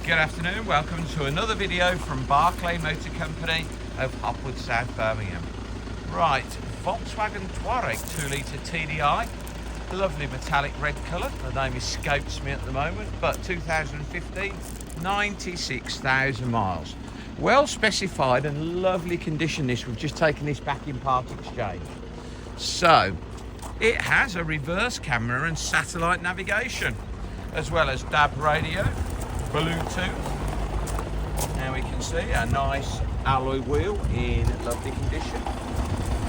Good afternoon, welcome to another video from Barclay Motor Company of Hopwood, South Birmingham. Right, Volkswagen TYRE 2-litre TDI, lovely metallic red colour. The name escapes me at the moment, but 2015, 96,000 miles. Well specified and lovely condition this. We've just taken this back in part exchange. So, it has a reverse camera and satellite navigation, as well as DAB radio, Bluetooth. Now we can see a nice alloy wheel in lovely condition,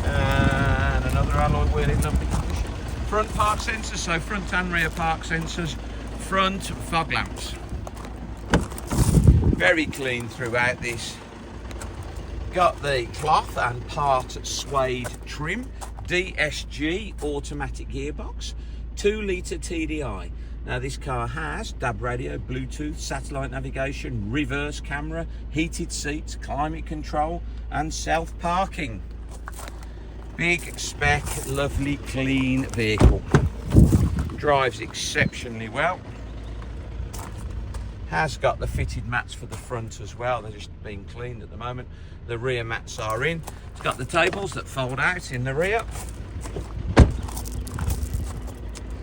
and another alloy wheel in lovely condition. Front park sensors, so front and rear park sensors, front fog lamps. Very clean throughout this. Got the cloth and part suede trim, DSG automatic gearbox, 2-litre TDI. Now this car has DAB radio, Bluetooth, satellite navigation, reverse camera, heated seats, climate control and self-parking. Big spec, lovely clean vehicle. Drives exceptionally well. Has got the fitted mats for the front as well. They're just being cleaned at the moment. The rear mats are in. It's got the tables that fold out in the rear.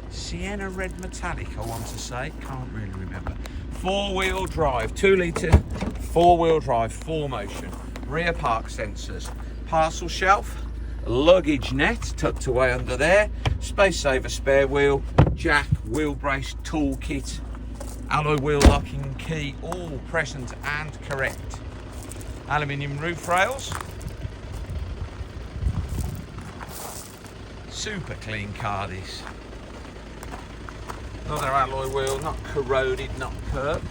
Sienna red metallic, I want to say, can't really remember. 4-wheel drive, 2-litre, 4-wheel drive, 4-motion, rear park sensors, parcel shelf, luggage net tucked away under there, space saver spare wheel, jack, wheel brace, tool kit, alloy wheel locking key, all present and correct. Aluminium roof rails. Super clean car this. Another alloy wheel, not corroded, not curved.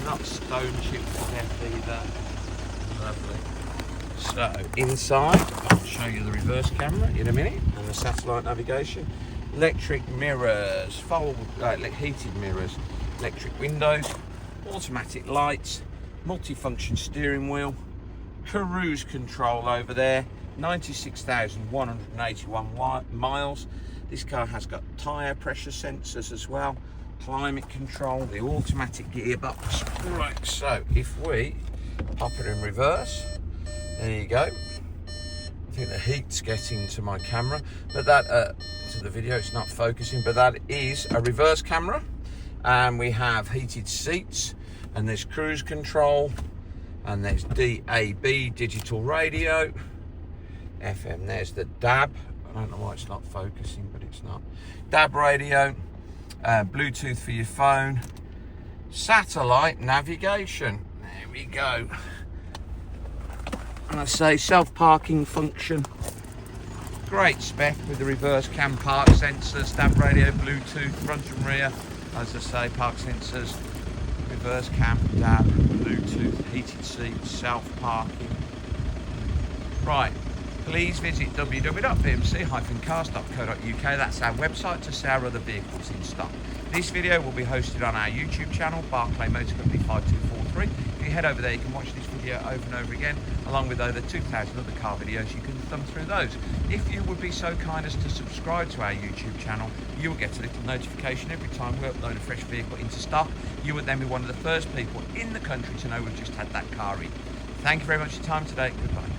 Not stone chipped to death either. Lovely. So, inside, I'll show you the reverse camera in a minute, and the satellite navigation. Electric mirrors, heated mirrors, electric windows, automatic lights, multifunction steering wheel, cruise control over there. 96,181 miles. This car has got tyre pressure sensors as well, climate control, the automatic gearbox. Right, so if we pop it in reverse, there you go. I think the heat's getting to my camera, but that to the video, it's not focusing, but that is a reverse camera, and we have heated seats, and there's cruise control, and there's DAB digital radio, FM, there's the DAB. I don't know why it's not focusing, but it's not. DAB radio, Bluetooth for your phone, satellite navigation. There we go. And I say self-parking function. Great spec with the reverse cam park sensors, DAB radio, Bluetooth, front and rear. As I say, park sensors, reverse cam, DAB, Bluetooth, heated seats, self-parking. Right. Please visit www.bmc-cars.co.uk. That's our website to see our other vehicles in stock. This video will be hosted on our YouTube channel, Barclay Motor Company 5243. If you head over there, you can watch this video over and over again, along with over 2,000 other car videos. You can thumb through those. If you would be so kind as to subscribe to our YouTube channel, you will get a little notification every time we upload a fresh vehicle into stock. You would then be one of the first people in the country to know we've just had that car in. Thank you very much for your time today. Goodbye.